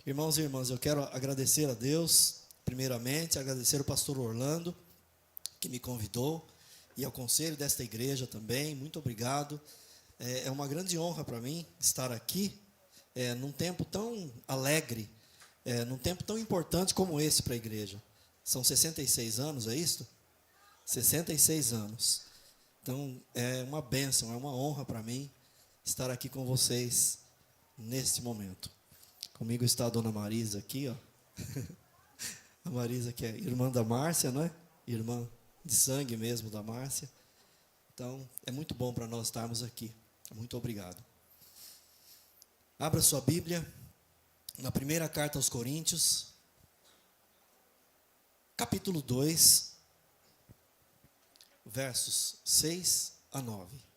Irmãos e irmãs, eu quero agradecer a Deus, primeiramente, agradecer ao pastor Orlando, que me convidou, e ao conselho desta igreja também, muito obrigado. É uma grande honra para mim estar aqui, num tempo tão alegre, num tempo tão importante como esse para a igreja. São 66 anos, é isso? 66 anos. Então, é uma bênção, é uma honra para mim estar aqui com vocês neste momento. Comigo está a dona Marisa aqui, ó. A Marisa, que é irmã da Márcia, não é? Irmã de sangue mesmo da Márcia. Então, é muito bom para nós estarmos aqui. Muito obrigado. Abra sua Bíblia na primeira carta aos Coríntios, capítulo 2, versos 6 a 9.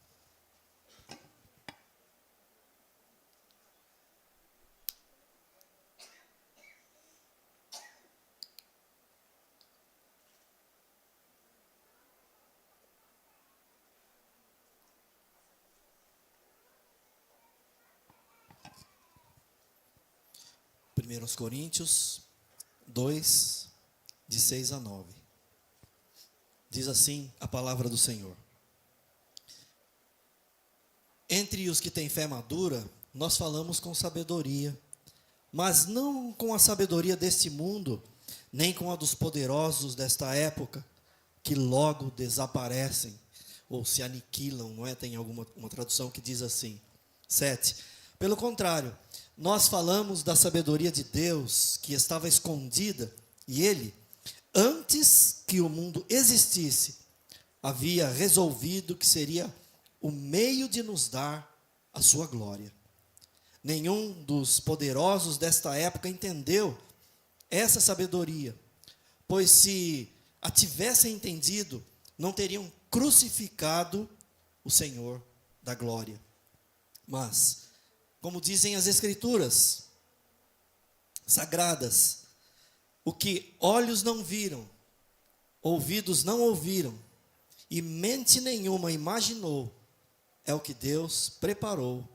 1 Coríntios 2, de 6 a 9. Diz assim a palavra do Senhor: Entre os que têm fé madura, nós falamos com sabedoria, mas não com a sabedoria deste mundo, nem com a dos poderosos desta época, que logo desaparecem, ou se aniquilam, não é? Tem uma tradução que diz assim. 7. Pelo contrário, nós falamos da sabedoria de Deus, que estava escondida, e Ele, antes que o mundo existisse, havia resolvido que seria o meio de nos dar a sua glória. Nenhum dos poderosos desta época entendeu essa sabedoria, pois se a tivessem entendido, não teriam crucificado o Senhor da glória. Mas, como dizem as Escrituras sagradas, o que olhos não viram, ouvidos não ouviram, e mente nenhuma imaginou, é o que Deus preparou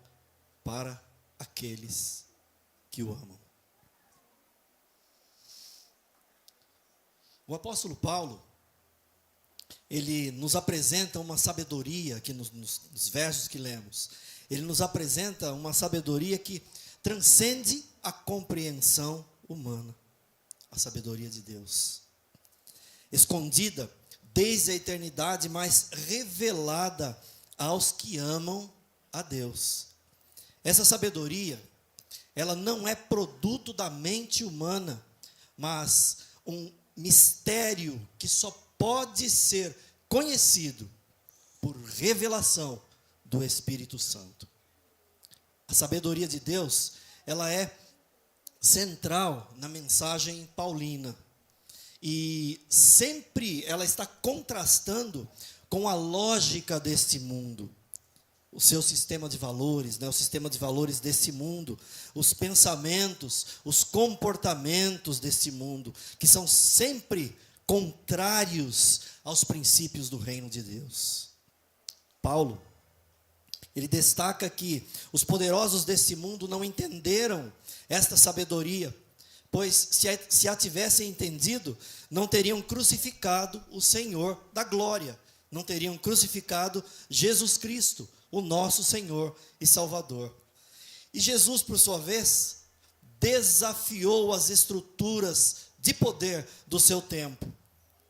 para aqueles que o amam. O apóstolo Paulo, ele nos apresenta uma sabedoria, aqui nos versos que lemos, ele nos apresenta uma sabedoria que transcende a compreensão humana, a sabedoria de Deus, escondida desde a eternidade, mas revelada aos que amam a Deus. Essa sabedoria, ela não é produto da mente humana, mas um mistério que só pode ser conhecido por revelação do Espírito Santo. A sabedoria de Deus, ela é central na mensagem paulina. E sempre ela está contrastando com a lógica deste mundo. O seu sistema de valores, o sistema de valores desse mundo, os pensamentos, os comportamentos desse mundo, que são sempre contrários aos princípios do reino de Deus. Paulo, ele destaca que os poderosos desse mundo não entenderam esta sabedoria, pois se a tivessem entendido, não teriam crucificado o Senhor da glória, não teriam crucificado Jesus Cristo, o nosso Senhor e Salvador. E Jesus, por sua vez, desafiou as estruturas de poder do seu tempo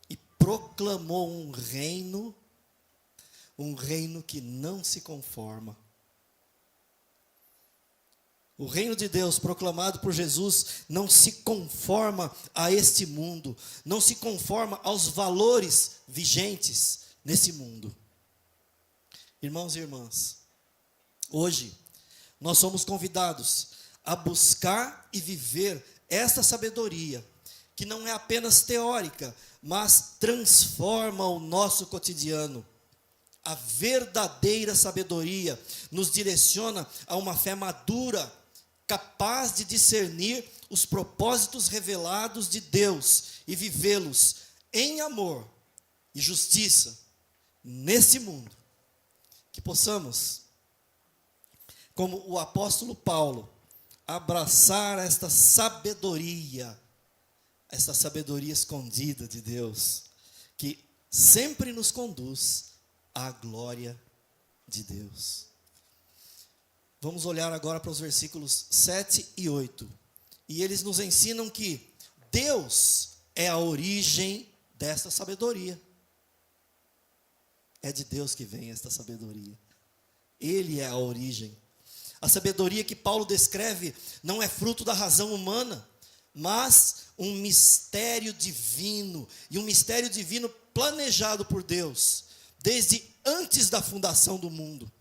e proclamou um reino que não se conforma. O reino de Deus proclamado por Jesus não se conforma a este mundo, não se conforma aos valores vigentes nesse mundo. Irmãos e irmãs, hoje nós somos convidados a buscar e viver esta sabedoria, que não é apenas teórica, mas transforma o nosso cotidiano. A verdadeira sabedoria nos direciona a uma fé madura, capaz de discernir os propósitos revelados de Deus e vivê-los em amor e justiça nesse mundo. Que possamos, como o apóstolo Paulo, abraçar esta sabedoria escondida de Deus, que sempre nos conduz à glória de Deus. Vamos olhar agora para os versículos 7 e 8. E eles nos ensinam que Deus é a origem desta sabedoria. É de Deus que vem esta sabedoria. Ele é a origem. A sabedoria que Paulo descreve não é fruto da razão humana, mas um mistério divino, e um mistério divino planejado por Deus, desde antes da fundação do mundo.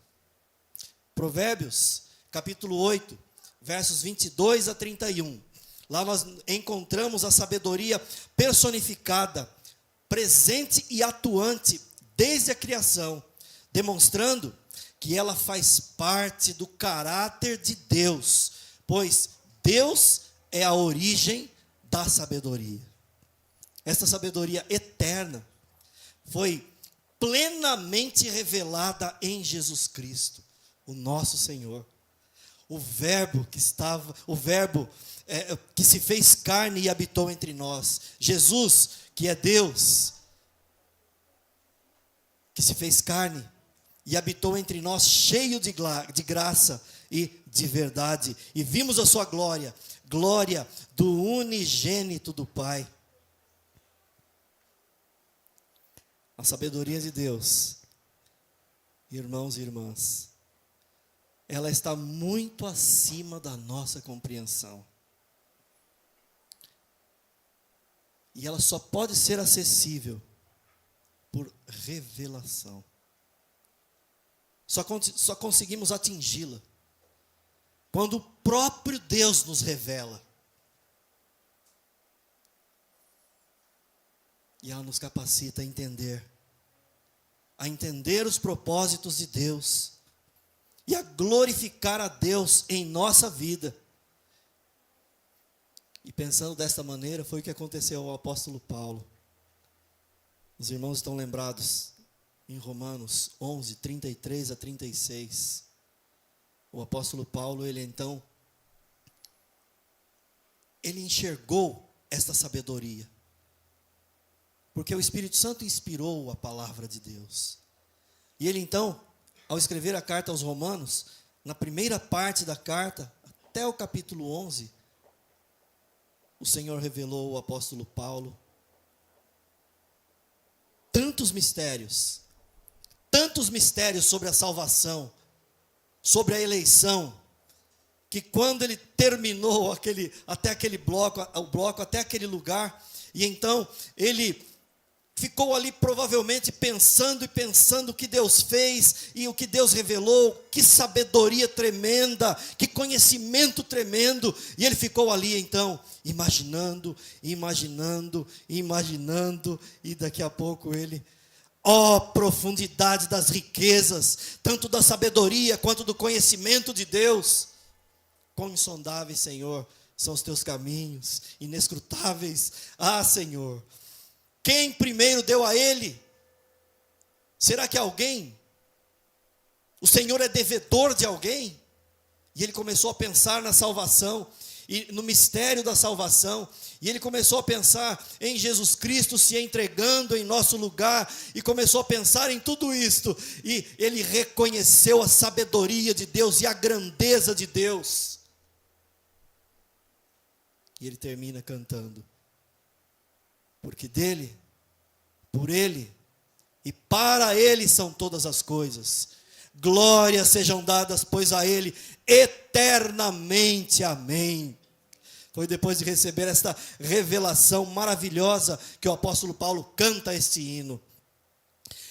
Provérbios, capítulo 8, versos 22 a 31. Lá nós encontramos a sabedoria personificada, presente e atuante desde a criação, demonstrando que ela faz parte do caráter de Deus, pois Deus é a origem da sabedoria. Esta sabedoria eterna foi plenamente revelada em Jesus Cristo, o nosso Senhor. O verbo que se fez carne e habitou entre nós. Jesus, que é Deus, que se fez carne e habitou entre nós, cheio de graça e de verdade. E vimos a sua glória, glória do unigênito do Pai. A sabedoria de Deus, irmãos e irmãs, ela está muito acima da nossa compreensão. E ela só pode ser acessível por revelação. Só conseguimos atingi-la quando o próprio Deus nos revela. E ela nos capacita a entender os propósitos de Deus e a glorificar a Deus em nossa vida. E pensando desta maneira, foi o que aconteceu ao apóstolo Paulo. Os irmãos estão lembrados em Romanos 11, 33 a 36. O apóstolo Paulo, ele enxergou esta sabedoria, porque o Espírito Santo inspirou a palavra de Deus. E ele então, ao escrever a carta aos Romanos, na primeira parte da carta, até o capítulo 11, o Senhor revelou ao apóstolo Paulo tantos mistérios sobre a salvação, sobre a eleição, que quando ele terminou até aquele bloco, até aquele lugar, e então ele ficou ali provavelmente pensando o que Deus fez e o que Deus revelou, que sabedoria tremenda, que conhecimento tremendo, e ele ficou ali então, imaginando, e daqui a pouco ele, profundidade das riquezas, tanto da sabedoria quanto do conhecimento de Deus, quão insondáveis, Senhor, são os teus caminhos, inescrutáveis, Senhor. Quem primeiro deu a ele? Será que alguém? O Senhor é devedor de alguém? E ele começou a pensar na salvação, e no mistério da salvação, e ele começou a pensar em Jesus Cristo se entregando em nosso lugar, e começou a pensar em tudo isto, e ele reconheceu a sabedoria de Deus e a grandeza de Deus. E ele termina cantando: porque dele, por ele e para ele são todas as coisas. Glórias sejam dadas, pois, a ele eternamente. Amém. Foi depois de receber esta revelação maravilhosa que o apóstolo Paulo canta este hino.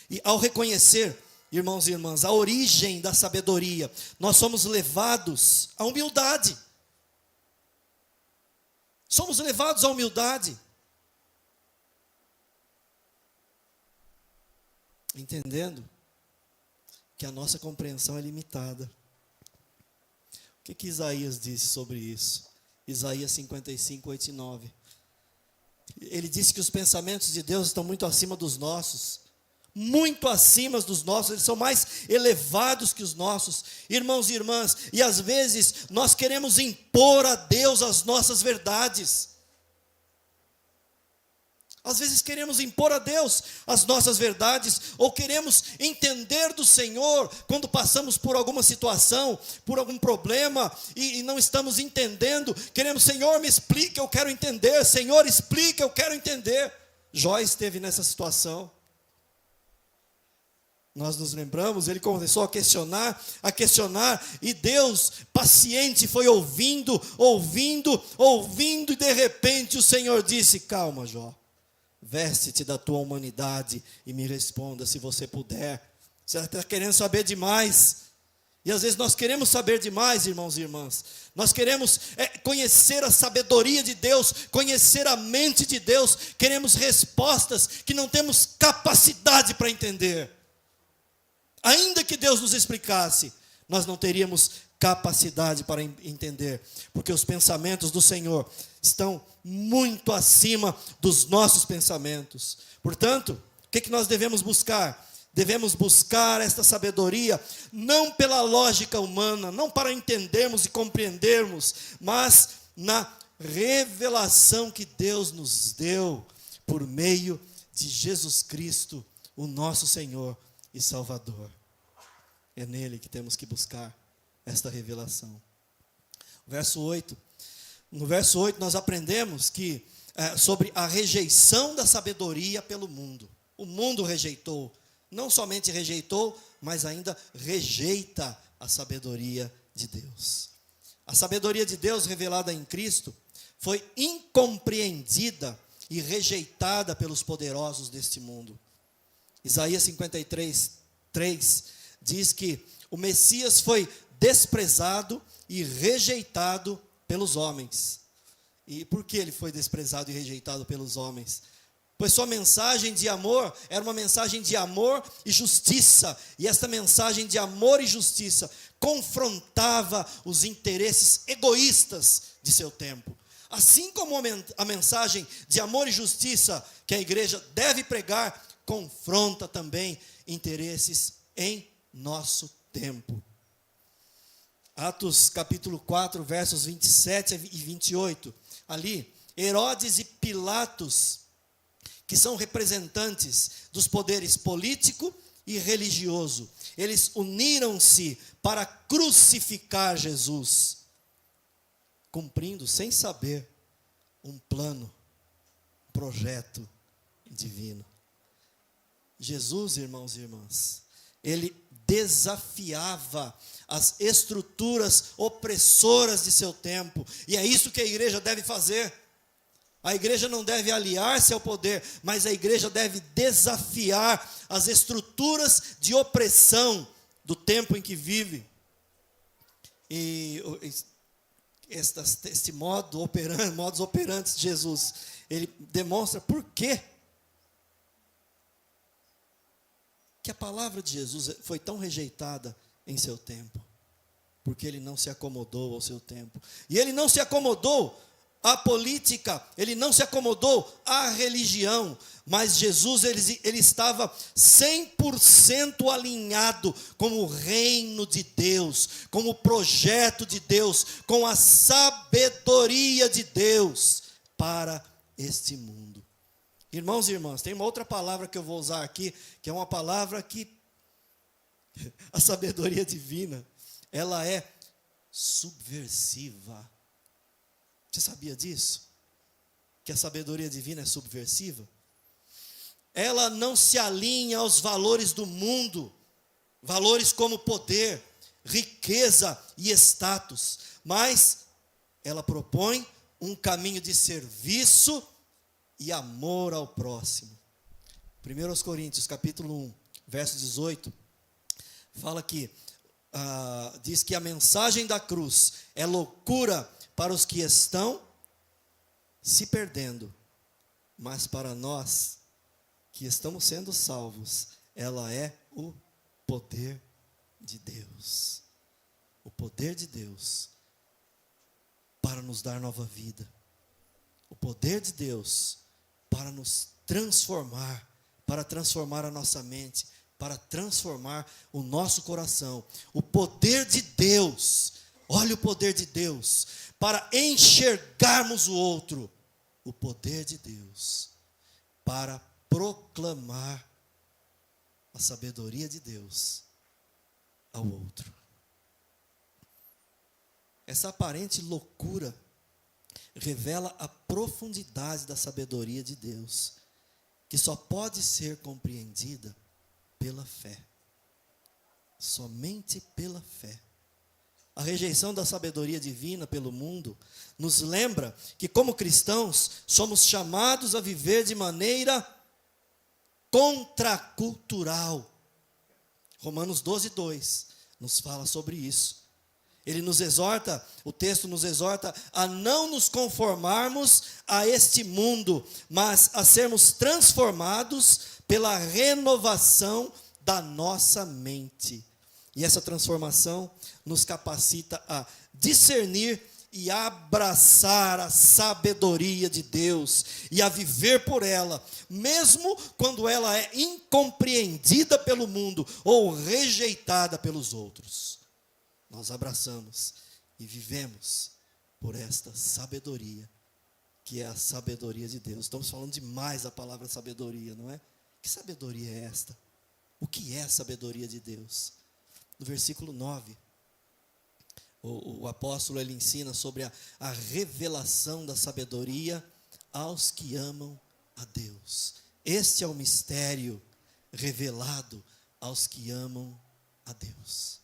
E ao reconhecer, irmãos e irmãs, a origem da sabedoria, nós somos levados à humildade. Somos levados à humildade. Entendendo que a nossa compreensão é limitada. O que Isaías disse sobre isso? Isaías 55, 8 e 9. Ele disse que os pensamentos de Deus estão muito acima dos nossos, muito acima dos nossos, eles são mais elevados que os nossos, irmãos e irmãs, e às vezes nós queremos impor a Deus as nossas verdades. Às vezes queremos impor a Deus as nossas verdades, ou queremos entender do Senhor, quando passamos por alguma situação, por algum problema, e não estamos entendendo, queremos, Senhor, me explica, eu quero entender, Senhor, explica, eu quero entender. Jó esteve nessa situação. Nós nos lembramos, ele começou a questionar, e Deus, paciente, foi ouvindo, e de repente o Senhor disse: calma, Jó, veste-te da tua humanidade e me responda se você puder. Você está querendo saber demais. E às vezes nós queremos saber demais, irmãos e irmãs. Nós queremos conhecer a sabedoria de Deus, conhecer a mente de Deus. Queremos respostas que não temos capacidade para entender. Ainda que Deus nos explicasse, nós não teríamos capacidade para entender, porque os pensamentos do Senhor estão muito acima dos nossos pensamentos. Portanto, o que nós devemos buscar? Devemos buscar esta sabedoria, não pela lógica humana, não para entendermos e compreendermos, mas na revelação que Deus nos deu, por meio de Jesus Cristo, o nosso Senhor e Salvador. É nele que temos que buscar esta revelação. Verso 8. No verso 8 nós aprendemos que sobre a rejeição da sabedoria pelo mundo. O mundo rejeitou, não somente rejeitou, mas ainda rejeita a sabedoria de Deus. A sabedoria de Deus revelada em Cristo foi incompreendida e rejeitada pelos poderosos deste mundo. Isaías 53, 3 diz que o Messias foi desprezado e rejeitado pelos homens. E por que ele foi desprezado e rejeitado pelos homens? Pois sua mensagem de amor era uma mensagem de amor e justiça. E esta mensagem de amor e justiça confrontava os interesses egoístas de seu tempo. Assim como a mensagem de amor e justiça que a igreja deve pregar, confronta também interesses em nosso tempo. Atos capítulo 4, versos 27 e 28. Ali, Herodes e Pilatos, que são representantes dos poderes político e religioso, eles uniram-se para crucificar Jesus, cumprindo, sem saber, um plano, um projeto divino. Jesus, irmãos e irmãs, ele desafiava as estruturas opressoras de seu tempo, e é isso que a igreja deve fazer. A igreja não deve aliar-se ao poder, mas a igreja deve desafiar as estruturas de opressão do tempo em que vive. E este modus operandi de Jesus, ele demonstra por quê que a palavra de Jesus foi tão rejeitada em seu tempo. Porque ele não se acomodou ao seu tempo. E ele não se acomodou à política, ele não se acomodou à religião, mas Jesus ele estava 100% alinhado com o reino de Deus, com o projeto de Deus, com a sabedoria de Deus para este mundo. Irmãos e irmãs, tem uma outra palavra que eu vou usar aqui, que é uma palavra que a sabedoria divina, ela é subversiva. Você sabia disso? Que a sabedoria divina é subversiva? Ela não se alinha aos valores do mundo, valores como poder, riqueza e status, mas ela propõe um caminho de serviço e amor ao próximo. 1 Coríntios, capítulo 1, verso 18, fala que, diz que a mensagem da cruz é loucura para os que estão se perdendo, mas para nós que estamos sendo salvos, ela é o poder de Deus. O poder de Deus para nos dar nova vida. O poder de Deus para nos transformar para transformar a nossa mente, para transformar o nosso coração. O poder de Deus, olha o poder de Deus, para enxergarmos o outro. O poder de Deus para proclamar a sabedoria de Deus ao outro. Essa aparente loucura revela a profundidade da sabedoria de Deus, que só pode ser compreendida pela fé. Somente pela fé. A rejeição da sabedoria divina pelo mundo nos lembra que, como cristãos, somos chamados a viver de maneira contracultural. Romanos 12:2 nos fala sobre isso. Ele nos exorta, o texto nos exorta a não nos conformarmos a este mundo, mas a sermos transformados pela renovação da nossa mente. E essa transformação nos capacita a discernir e abraçar a sabedoria de Deus e a viver por ela, mesmo quando ela é incompreendida pelo mundo ou rejeitada pelos outros. Nós abraçamos e vivemos por esta sabedoria, que é a sabedoria de Deus. Estamos falando demais da palavra sabedoria, não é? Que sabedoria é esta? O que é a sabedoria de Deus? No versículo 9, o apóstolo ele ensina sobre a revelação da sabedoria aos que amam a Deus. Este é o mistério revelado aos que amam a Deus.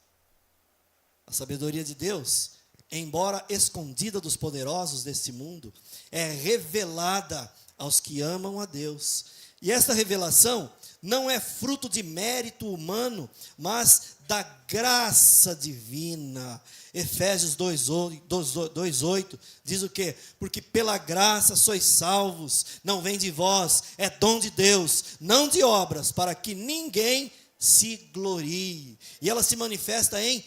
A sabedoria de Deus, embora escondida dos poderosos deste mundo, é revelada aos que amam a Deus. E esta revelação não é fruto de mérito humano, mas da graça divina. Efésios 2:8 diz o quê? Porque pela graça sois salvos, não vem de vós, é dom de Deus, não de obras, para que ninguém se glorie. E ela se manifesta em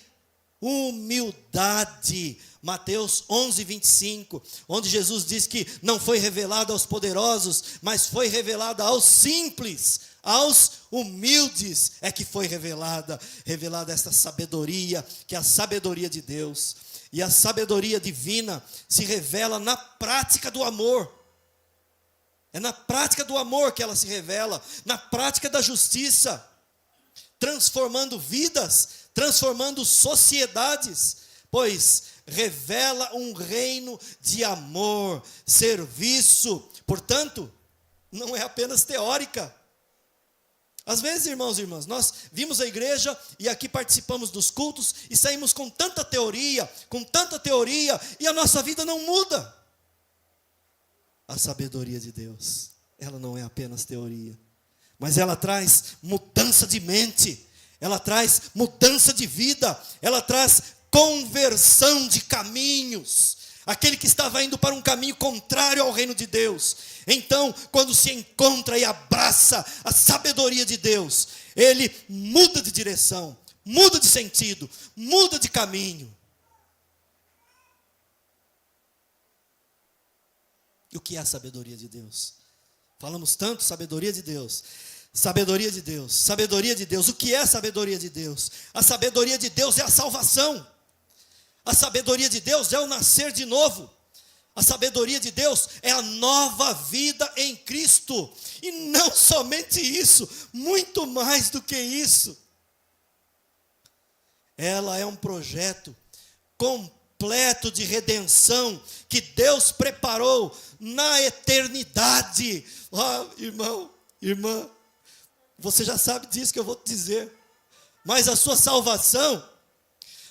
humildade. Mateus 11:25, onde Jesus diz que não foi revelado aos poderosos, mas foi revelado aos simples, aos humildes é que foi revelada esta sabedoria, que é a sabedoria de Deus. E a sabedoria divina se revela na prática do amor. É na prática do amor que ela se revela, na prática da justiça, transformando vidas, transformando sociedades, pois revela um reino de amor, serviço. Portanto, não é apenas teórica. Às vezes, irmãos e irmãs, nós vimos a igreja e aqui participamos dos cultos e saímos com tanta teoria, e a nossa vida não muda. A sabedoria de Deus, ela não é apenas teoria, mas ela traz mudança de mente, ela traz mudança de vida, ela traz conversão de caminhos. Aquele que estava indo para um caminho contrário ao reino de Deus, então, quando se encontra e abraça a sabedoria de Deus, ele muda de direção, muda de sentido, muda de caminho. E o que é a sabedoria de Deus? Falamos tanto sabedoria de Deus. Sabedoria de Deus, sabedoria de Deus. O que é a sabedoria de Deus? A sabedoria de Deus é a salvação. A sabedoria de Deus é o nascer de novo. A sabedoria de Deus é a nova vida em Cristo. E não somente isso, muito mais do que isso. Ela é um projeto completo de redenção que Deus preparou na eternidade. Irmão, irmã, você já sabe disso que eu vou te dizer. Mas a sua salvação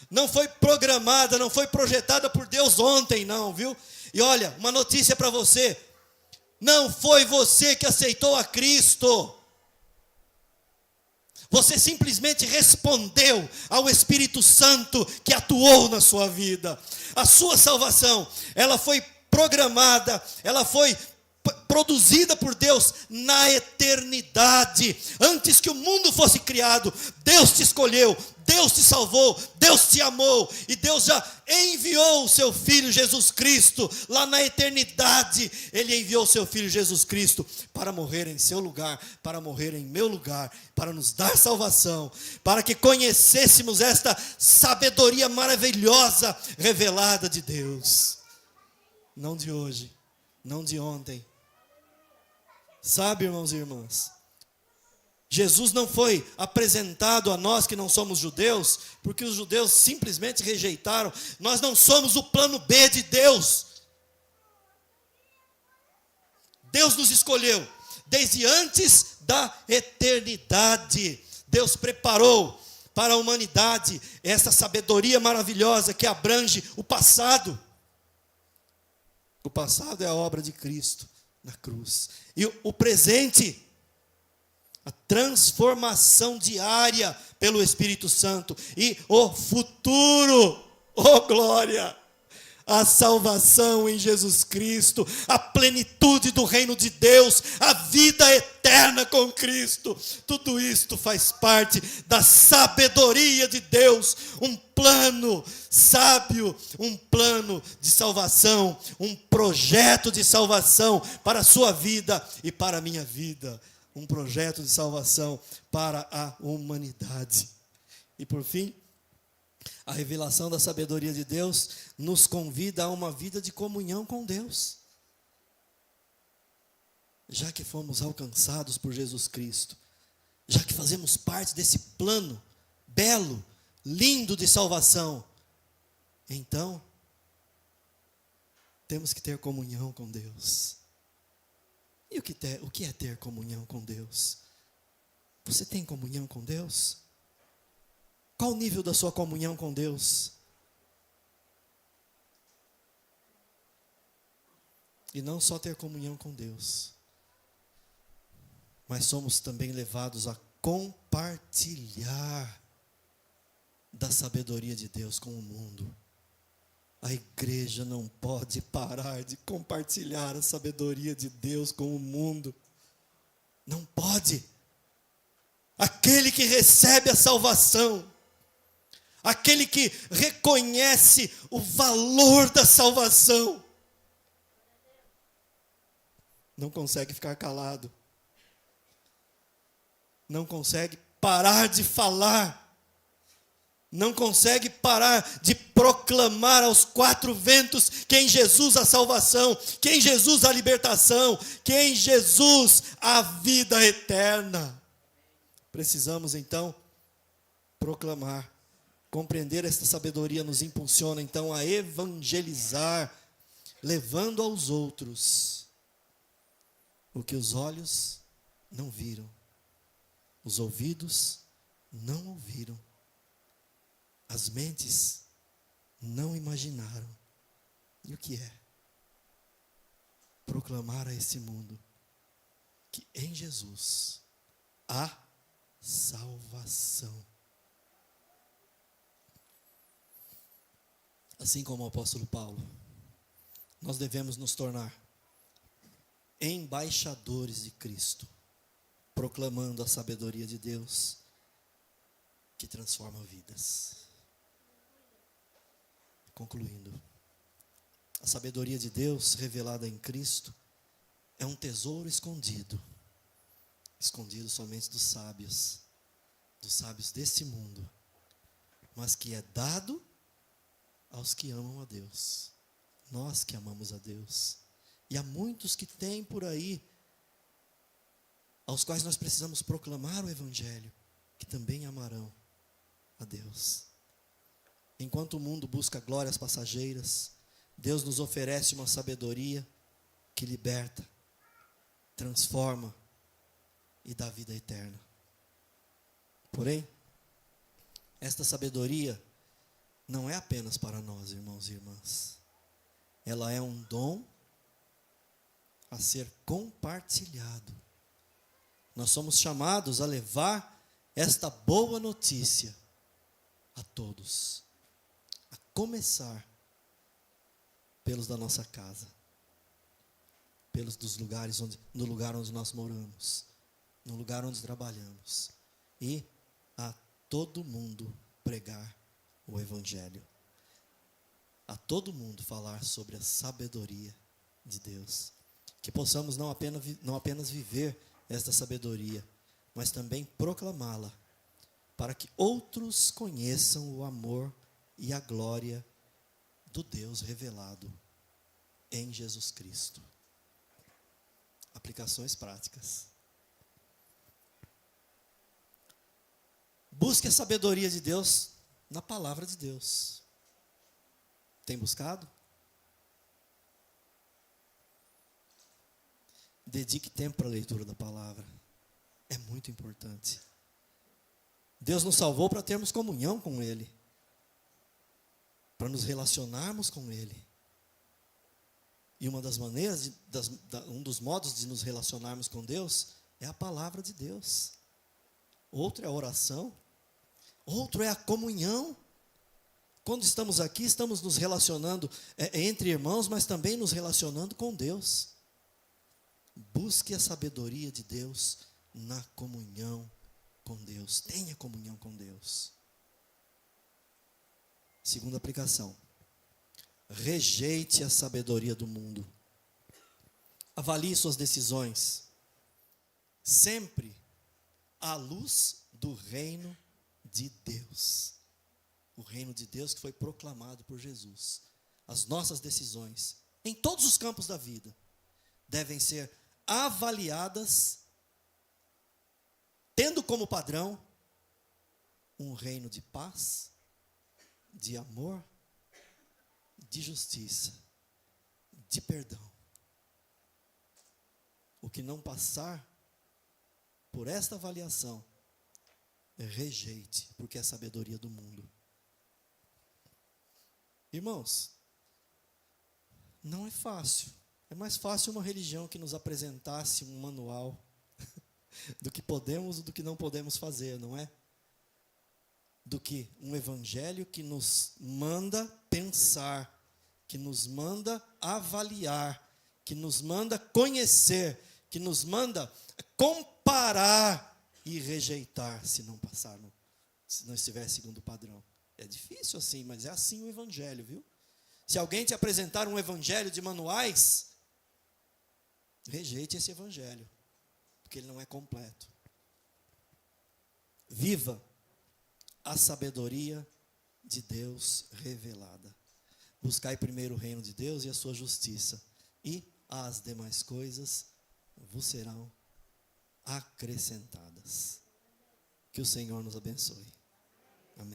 não foi programada, não foi projetada por Deus ontem, não, viu? E olha, uma notícia para você: não foi você que aceitou a Cristo. Você simplesmente respondeu ao Espírito Santo que atuou na sua vida. A sua salvação, ela foi programada, ela foi produzida por Deus na eternidade. Antes que o mundo fosse criado, Deus te escolheu, Deus te salvou, Deus te amou, e Deus já enviou o seu Filho Jesus Cristo, lá na eternidade, Ele enviou o seu Filho Jesus Cristo, para morrer em seu lugar, para morrer em meu lugar, para nos dar salvação, para que conhecêssemos esta sabedoria maravilhosa, revelada de Deus, não de hoje, não de ontem, sabe, irmãos e irmãs, Jesus não foi apresentado a nós que não somos judeus, porque os judeus simplesmente rejeitaram. Nós não somos o plano B de Deus. Deus nos escolheu desde antes da eternidade. Deus preparou para a humanidade essa sabedoria maravilhosa que abrange o passado. O passado é a obra de Cristo na cruz. E o presente, a transformação diária pelo Espírito Santo. E o futuro, oh glória, a salvação em Jesus Cristo, a plenitude do reino de Deus, a vida eterna com Cristo. Tudo isto faz parte da sabedoria de Deus, um plano sábio, um plano de salvação, um projeto de salvação para a sua vida e para a minha vida. Um projeto de salvação para a humanidade. E por fim, a revelação da sabedoria de Deus nos convida a uma vida de comunhão com Deus. Já que fomos alcançados por Jesus Cristo, já que fazemos parte desse plano belo, lindo de salvação, então, temos que ter comunhão com Deus. E o que é ter comunhão com Deus? Você tem comunhão com Deus? Qual o nível da sua comunhão com Deus? E não só ter comunhão com Deus, mas somos também levados a compartilhar da sabedoria de Deus com o mundo. A igreja não pode parar de compartilhar a sabedoria de Deus com o mundo. Não pode. Aquele que recebe a salvação, aquele que reconhece o valor da salvação, não consegue ficar calado. Não consegue parar de falar. Não consegue parar de proclamar aos quatro ventos que em Jesus a salvação, que em Jesus a libertação, que em Jesus a vida eterna. Precisamos então proclamar. Compreender esta sabedoria nos impulsiona então a evangelizar, levando aos outros o que os olhos não viram, os ouvidos não ouviram, as mentes não imaginaram. E o que é? Proclamar a esse mundo que em Jesus há salvação. Assim como o apóstolo Paulo, nós devemos nos tornar embaixadores de Cristo, proclamando a sabedoria de Deus que transforma vidas. Concluindo, a sabedoria de Deus revelada em Cristo é um tesouro escondido somente dos sábios desse mundo, mas que é dado aos que amam a Deus, nós que amamos a Deus. E há muitos que têm por aí, aos quais nós precisamos proclamar o Evangelho, que também amarão a Deus. Enquanto o mundo busca glórias passageiras, Deus nos oferece uma sabedoria que liberta, transforma e dá vida eterna. Porém, esta sabedoria não é apenas para nós, irmãos e irmãs. Ela é um dom a ser compartilhado. Nós somos chamados a levar esta boa notícia a todos, a começar pelos da nossa casa, no lugar onde nós moramos, no lugar onde trabalhamos, e a todo mundo pregar o Evangelho. A todo mundo falar sobre a sabedoria de Deus. Que possamos não apenas viver esta sabedoria, mas também proclamá-la, para que outros conheçam o amor e a glória do Deus revelado em Jesus Cristo. Aplicações práticas. Busque a sabedoria de Deus na palavra de Deus. Tem buscado? Dedique tempo para a leitura da palavra. É muito importante. Deus nos salvou para termos comunhão com Ele, para nos relacionarmos com Ele. E uma das maneiras, um dos modos de nos relacionarmos com Deus é a palavra de Deus. Outro é a oração. Outro é a comunhão. Quando estamos aqui, estamos nos relacionando entre irmãos, mas também nos relacionando com Deus. Busque a sabedoria de Deus na comunhão com Deus. Tenha comunhão com Deus. Segunda aplicação. Rejeite a sabedoria do mundo. Avalie suas decisões sempre à luz do reino de Deus. O reino de Deus que foi proclamado por Jesus. As nossas decisões, em todos os campos da vida, devem ser avaliadas, tendo como padrão um reino de paz, de amor, de justiça, de perdão. O que não passar por esta avaliação, rejeite, porque é sabedoria do mundo. Irmãos, não é fácil. É mais fácil uma religião que nos apresentasse um manual do que podemos e do que não podemos fazer, não é? Do que um evangelho que nos manda pensar, que nos manda avaliar, que nos manda conhecer, que nos manda comparar e rejeitar se não passar, se não estiver segundo o padrão. É difícil assim, mas é assim o evangelho, viu? Se alguém te apresentar um evangelho de manuais, rejeite esse evangelho, porque ele não é completo. Viva a sabedoria de Deus revelada. Buscai primeiro o reino de Deus e a sua justiça, e as demais coisas vos serão acrescentadas. Que o Senhor nos abençoe.